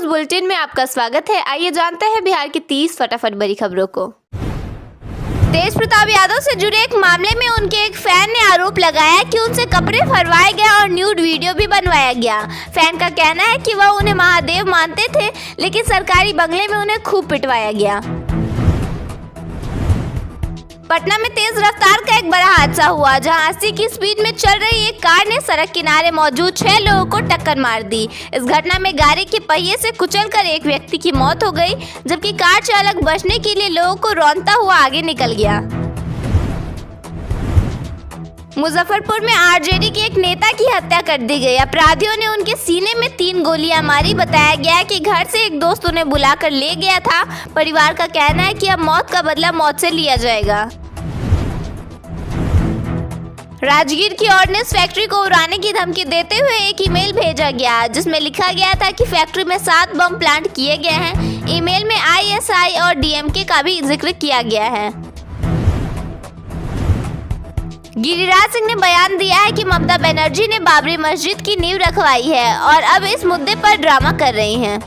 News bulletin में आपका स्वागत है। आइए जानते हैं बिहार की 30 फटाफट बड़ी खबरों को। तेज प्रताप यादव से जुड़े एक मामले में उनके एक फैन ने आरोप लगाया कि उनसे कपड़े फरवाए गए और न्यूड वीडियो भी बनवाया गया। फैन का कहना है कि वह उन्हें महादेव मानते थे, लेकिन सरकारी बंगले में उन्हें खूब पिटवाया गया। पटना में तेज रफ्तार का एक बड़ा हादसा हुआ, जहां 80 की स्पीड में चल रही एक कार ने सड़क किनारे मौजूद 6 लोगों को टक्कर मार दी। इस घटना में गाड़ी के पहिए से कुचलकर एक व्यक्ति की मौत हो गई, जबकि कार चालक बचने के लिए लोगों को रौंदता हुआ आगे निकल गया। मुजफ्फरपुर में आरजेडी के एक नेता की हत्या कर दी गई। अपराधियों ने उनके सीने में 3 गोलियां मारी। बताया गया कि घर से एक दोस्त उन्हें बुलाकर ले गया था। परिवार का कहना है कि अब मौत का बदला मौत से लिया जाएगा। राजगीर की ऑर्डिनेंस फैक्ट्री को उड़ाने की धमकी देते हुए एक ईमेल भेजा गया, जिसमें लिखा गया था कि फैक्ट्री में 7 बम प्लांट किए गए हैं। ईमेल में आईएसआई और डीएमके का भी जिक्र किया गया है। गिरिराज सिंह ने बयान दिया है कि ममता बनर्जी ने बाबरी मस्जिद की नींव रखवाई है और अब इस मुद्दे पर ड्रामा कर रही हैं।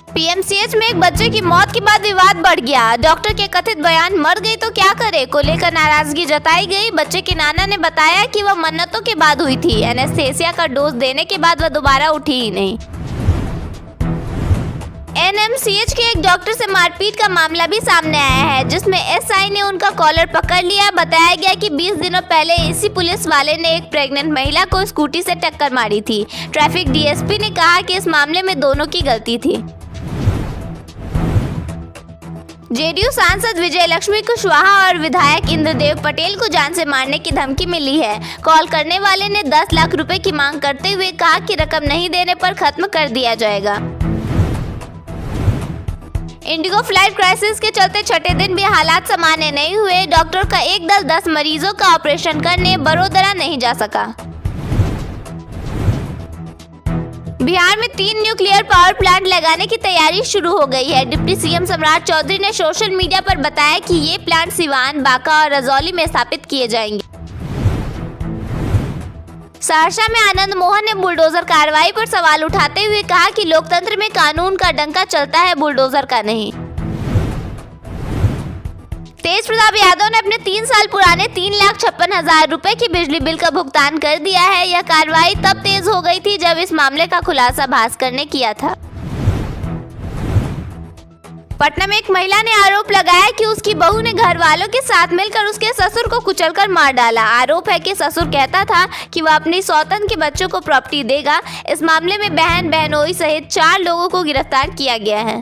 पीएमसीएच में एक बच्चे की मौत के बाद विवाद बढ़ गया। डॉक्टर के कथित बयान मर गई तो क्या करे को लेकर नाराजगी जताई गई। बच्चे के नाना ने बताया कि वह मन्नतों के बाद हुई थी। एनेस्थेसिया का डोज देने के बाद वह दोबारा उठी ही नहीं। एनएमसीएच के एक डॉक्टर से मारपीट का मामला भी सामने आया है, जिसमें एसआई ने उनका कॉलर पकड़ लिया। बताया गया कि 20 दिनों पहले इसी पुलिस वाले ने एक प्रेग्नेंट महिला को स्कूटी से टक्कर मारी थी। ट्रैफिक डीएसपी ने कहा कि इस मामले में दोनों की गलती थी। जेडीयू सांसद विजय लक्ष्मी कुशवाहा और विधायक इंद्रदेव पटेल को जान से मारने की धमकी मिली है। कॉल करने वाले ने 10 लाख रुपए की मांग करते हुए कहा कि रकम नहीं देने पर खत्म कर दिया जाएगा। इंडिगो फ्लाइट क्राइसिस के चलते छठे दिन भी हालात सामान्य नहीं हुए। डॉक्टर का एक दल 10 मरीजों का ऑपरेशन करने बड़ोदरा नहीं जा सका। बिहार में 3 न्यूक्लियर पावर प्लांट लगाने की तैयारी शुरू हो गई है। डिप्टी सीएम सम्राट चौधरी ने सोशल मीडिया पर बताया कि ये प्लांट सिवान, बांका और रजौली में स्थापित किए जाएंगे। सहरसा में आनंद मोहन ने बुलडोजर कार्रवाई पर सवाल उठाते हुए कहा कि लोकतंत्र में कानून का डंका चलता है, बुलडोजर का नहीं। तेज प्रताप यादव ने अपने 3 साल पुराने 3,56,000 रुपए की बिजली बिल का भुगतान कर दिया है। यह कार्रवाई तब तेज हो गई थी जब इस मामले का खुलासा भास्कर ने किया था। पटना में एक महिला ने आरोप लगाया कि उसकी बहू ने घर वालों के साथ मिलकर उसके ससुर को कुचलकर मार डाला। आरोप है कि ससुर कहता था कि वह अपनी सौतन के बच्चों को प्रॉपर्टी देगा। इस मामले में बहन, बहनोई सहित 4 लोगों को गिरफ्तार किया गया है।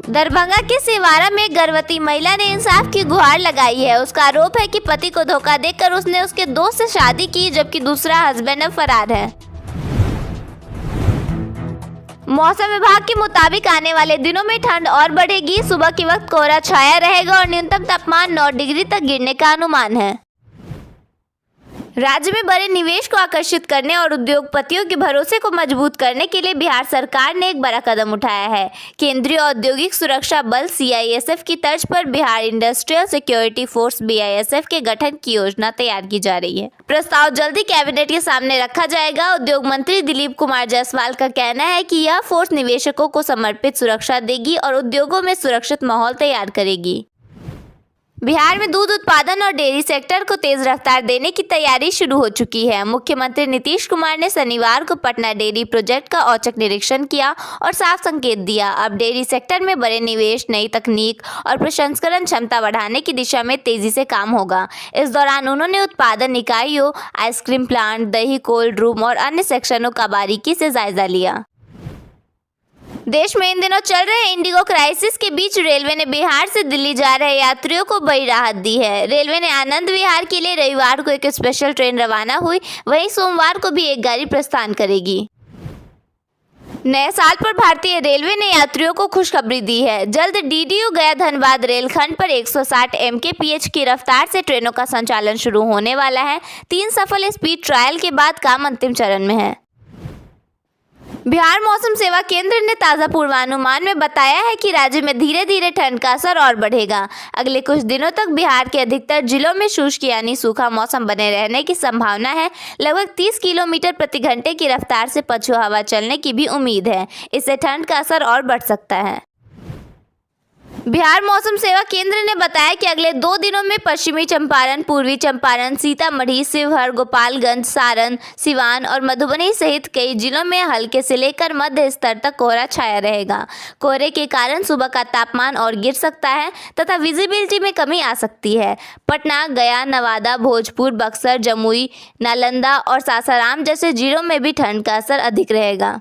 दरभंगा के सिवारा में गर्भवती महिला ने इंसाफ की गुहार लगाई है। उसका आरोप है कि पति को धोखा देकर उसने उसके दोस्त से शादी की, जबकि दूसरा हस्बैंड अब फरार है। मौसम विभाग के मुताबिक आने वाले दिनों में ठंड और बढ़ेगी। सुबह के वक्त कोहरा छाया रहेगा और न्यूनतम तापमान 9 डिग्री तक गिरने का अनुमान है। राज्य में बड़े निवेश को आकर्षित करने और उद्योगपतियों के भरोसे को मजबूत करने के लिए बिहार सरकार ने एक बड़ा कदम उठाया है। केंद्रीय औद्योगिक सुरक्षा बल सीआईएसएफ की तर्ज पर बिहार इंडस्ट्रियल सिक्योरिटी फोर्स बीआईएसएफ के गठन की योजना तैयार की जा रही है। प्रस्ताव जल्दी कैबिनेट के सामने रखा जाएगा। उद्योग मंत्री दिलीप कुमार जायसवाल का कहना है कि यह फोर्स निवेशकों को समर्पित सुरक्षा देगी और उद्योगों में सुरक्षित माहौल तैयार करेगी। बिहार में दूध उत्पादन और डेयरी सेक्टर को तेज रफ्तार देने की तैयारी शुरू हो चुकी है। मुख्यमंत्री नीतीश कुमार ने शनिवार को पटना डेयरी प्रोजेक्ट का औचक निरीक्षण किया और साफ संकेत दिया। अब डेयरी सेक्टर में बड़े निवेश, नई तकनीक और प्रसंस्करण क्षमता बढ़ाने की दिशा में तेजी से काम होगा। इस दौरान उन्होंने उत्पादन इकाइयों, आइसक्रीम प्लांट, दही, कोल्ड रूम और अन्य सेक्शनों का बारीकी से जायजा लिया। देश में इन दिनों चल रहे इंडिगो क्राइसिस के बीच रेलवे ने बिहार से दिल्ली जा रहे यात्रियों को बड़ी राहत दी है। रेलवे ने आनंद विहार के लिए रविवार को एक स्पेशल ट्रेन रवाना हुई, वहीं सोमवार को भी एक गाड़ी प्रस्थान करेगी। नए साल पर भारतीय रेलवे ने यात्रियों को खुशखबरी दी है। जल्द डीडीयू गया धनबाद रेलखंड पर 160 MKPH की रफ्तार से ट्रेनों का संचालन शुरू होने वाला है। 3 सफल स्पीड ट्रायल के बाद काम अंतिम चरण में है। बिहार मौसम सेवा केंद्र ने ताज़ा पूर्वानुमान में बताया है कि राज्य में धीरे धीरे ठंड का असर और बढ़ेगा। अगले कुछ दिनों तक बिहार के अधिकतर जिलों में शुष्क यानी सूखा मौसम बने रहने की संभावना है। लगभग 30 किलोमीटर प्रति घंटे की रफ्तार से पछुआ हवा चलने की भी उम्मीद है। इससे ठंड का असर और बढ़ सकता है। बिहार मौसम सेवा केंद्र ने बताया कि अगले 2 दिनों में पश्चिमी चंपारण, पूर्वी चंपारण, सीतामढ़ी, शिवहर, गोपालगंज, सारण, सिवान और मधुबनी सहित कई जिलों में हल्के से लेकर मध्य स्तर तक कोहरा छाया रहेगा। कोहरे के कारण सुबह का तापमान और गिर सकता है तथा विजिबिलिटी में कमी आ सकती है। पटना, गया, नवादा, भोजपुर, बक्सर, जमुई, नालंदा और सासाराम जैसे जिलों में भी ठंड का असर अधिक रहेगा।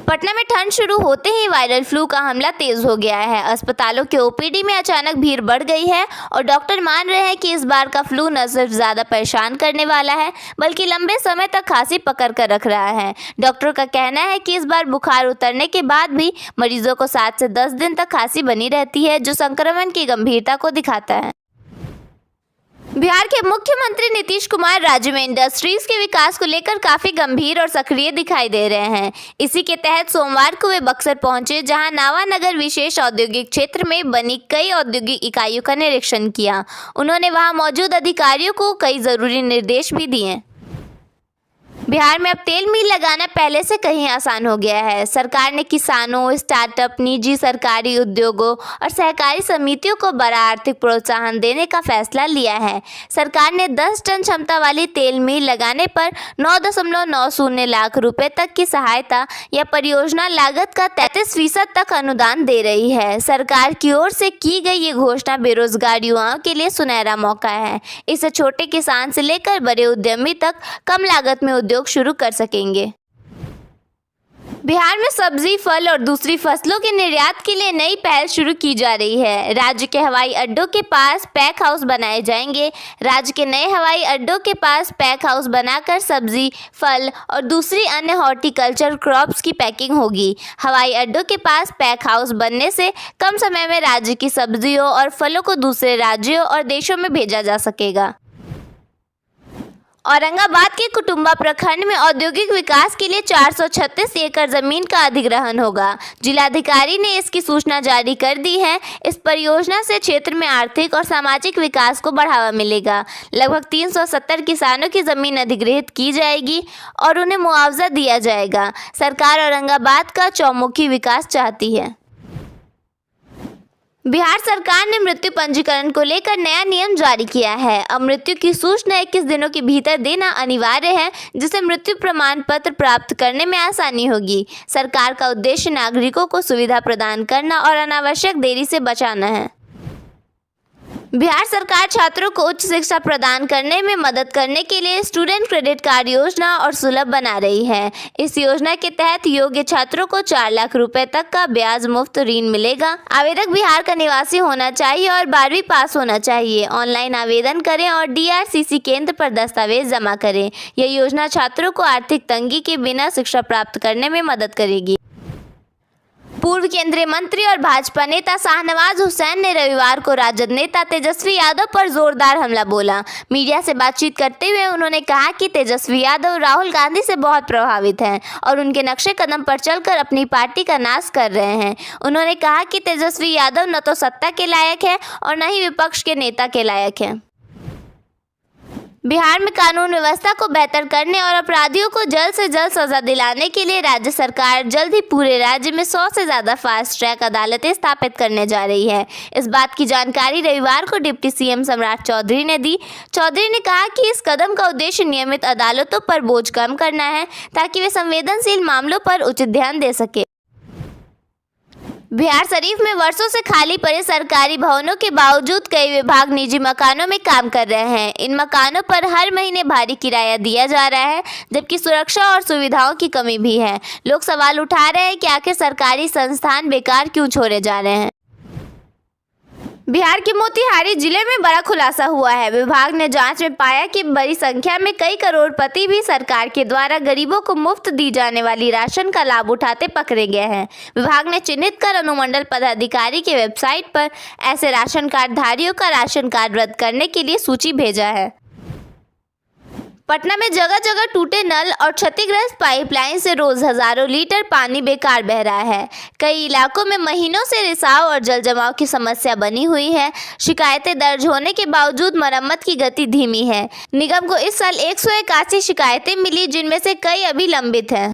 पटना में ठंड शुरू होते ही वायरल फ्लू का हमला तेज हो गया है। अस्पतालों के ओपीडी में अचानक भीड़ बढ़ गई है और डॉक्टर मान रहे हैं कि इस बार का फ्लू न सिर्फ ज़्यादा परेशान करने वाला है बल्कि लंबे समय तक खांसी पकड़ कर रख रहा है। डॉक्टरों का कहना है कि इस बार बुखार उतरने के बाद भी मरीजों को 7 से 10 दिन तक खांसी बनी रहती है, जो संक्रमण की गंभीरता को दिखाता है। बिहार के मुख्यमंत्री नीतीश कुमार राज्य में इंडस्ट्रीज के विकास को लेकर काफी गंभीर और सक्रिय दिखाई दे रहे हैं। इसी के तहत सोमवार को वे बक्सर पहुंचे, जहां नावानगर विशेष औद्योगिक क्षेत्र में बनी कई औद्योगिक इकाइयों का निरीक्षण किया। उन्होंने वहां मौजूद अधिकारियों को कई जरूरी निर्देश भी दिए। बिहार में अब तेल मिल लगाना पहले से कहीं आसान हो गया है। सरकार ने किसानों, स्टार्टअप, निजी सरकारी उद्योगों और सहकारी समितियों को बड़ा आर्थिक प्रोत्साहन देने का फैसला लिया है। सरकार ने 10 टन क्षमता वाली तेल मिल लगाने पर 9.90 लाख रुपए तक की सहायता या परियोजना लागत का 33% तक अनुदान दे रही है। सरकार की ओर से की गई ये घोषणा बेरोजगार युवाओं के लिए सुनहरा मौका है। इससे छोटे किसान से लेकर बड़े उद्यमी तक कम लागत में उद्योग शुरू कर सकेंगे। बिहार में सब्जी, फल और दूसरी फसलों के निर्यात के लिए नई पहल शुरू की जा रही है। राज्य के हवाई अड्डों के पास पैक हाउस बनाए जाएंगे। राज्य के नए हवाई अड्डों के पास पैक हाउस बनाकर सब्जी, फल और दूसरी अन्य हॉर्टिकल्चर क्रॉप्स की पैकिंग होगी। हवाई अड्डों के पास पैक हाउस बनने से कम समय में राज्य की सब्जियों और फलों को दूसरे राज्यों और देशों में भेजा जा सकेगा। औरंगाबाद के कुटुंबा प्रखंड में औद्योगिक विकास के लिए 436 एकड़ जमीन का अधिग्रहण होगा। जिलाधिकारी ने इसकी सूचना जारी कर दी है। इस परियोजना से क्षेत्र में आर्थिक और सामाजिक विकास को बढ़ावा मिलेगा। लगभग 370 किसानों की जमीन अधिग्रहित की जाएगी और उन्हें मुआवजा दिया जाएगा। सरकार औरंगाबाद का चौमुखी विकास चाहती है। बिहार सरकार ने मृत्यु पंजीकरण को लेकर नया नियम जारी किया है। अब मृत्यु की सूचना 21 दिनों के भीतर देना अनिवार्य है, जिससे मृत्यु प्रमाण पत्र प्राप्त करने में आसानी होगी। सरकार का उद्देश्य नागरिकों को सुविधा प्रदान करना और अनावश्यक देरी से बचाना है। बिहार सरकार छात्रों को उच्च शिक्षा प्रदान करने में मदद करने के लिए स्टूडेंट क्रेडिट कार्ड योजना और सुलभ बना रही है। इस योजना के तहत योग्य छात्रों को 4 लाख रुपए तक का ब्याज मुक्त ऋण मिलेगा। आवेदक बिहार का निवासी होना चाहिए और 12वीं पास होना चाहिए। ऑनलाइन आवेदन करें और DRCC केंद्र पर दस्तावेज जमा करें। यह योजना छात्रों को आर्थिक तंगी के बिना शिक्षा प्राप्त करने में मदद करेगी। पूर्व केंद्रीय मंत्री और भाजपा नेता शाहनवाज हुसैन ने रविवार को राजद नेता तेजस्वी यादव पर जोरदार हमला बोला। मीडिया से बातचीत करते हुए उन्होंने कहा कि तेजस्वी यादव राहुल गांधी से बहुत प्रभावित हैं और उनके नक्शे कदम पर चलकर अपनी पार्टी का नाश कर रहे हैं। उन्होंने कहा कि तेजस्वी यादव न तो सत्ता के लायक है और न ही विपक्ष के नेता के लायक है। बिहार में कानून व्यवस्था को बेहतर करने और अपराधियों को जल्द से जल्द सजा दिलाने के लिए राज्य सरकार जल्द ही पूरे राज्य में 100 से ज़्यादा फास्ट ट्रैक अदालतें स्थापित करने जा रही है। इस बात की जानकारी रविवार को डिप्टी CM सम्राट चौधरी ने दी। चौधरी ने कहा कि इस कदम का उद्देश्य नियमित अदालतों पर बोझ कम करना है, ताकि वे संवेदनशील मामलों पर उचित ध्यान दे सके। बिहार शरीफ में वर्षों से खाली पड़े सरकारी भवनों के बावजूद कई विभाग निजी मकानों में काम कर रहे हैं। इन मकानों पर हर महीने भारी किराया दिया जा रहा है, जबकि सुरक्षा और सुविधाओं की कमी भी है। लोग सवाल उठा रहे हैं कि आखिर सरकारी संस्थान बेकार क्यों छोड़े जा रहे हैं। बिहार के मोतिहारी जिले में बड़ा खुलासा हुआ है। विभाग ने जांच में पाया कि बड़ी संख्या में कई करोड़पति भी सरकार के द्वारा गरीबों को मुफ्त दी जाने वाली राशन का लाभ उठाते पकड़े गए हैं। विभाग ने चिन्हित कर अनुमंडल पदाधिकारी के वेबसाइट पर ऐसे राशन कार्ड धारियों का राशन कार्ड रद्द करने के लिए सूची भेजा है। पटना में जगह जगह टूटे नल और क्षतिग्रस्त पाइपलाइन से रोज हजारों लीटर पानी बेकार बह रहा है। कई इलाकों में महीनों से रिसाव और जल जमाव की समस्या बनी हुई है। शिकायतें दर्ज होने के बावजूद मरम्मत की गति धीमी है। निगम को इस साल 181 शिकायतें मिली, जिनमें से कई अभी लंबित हैं।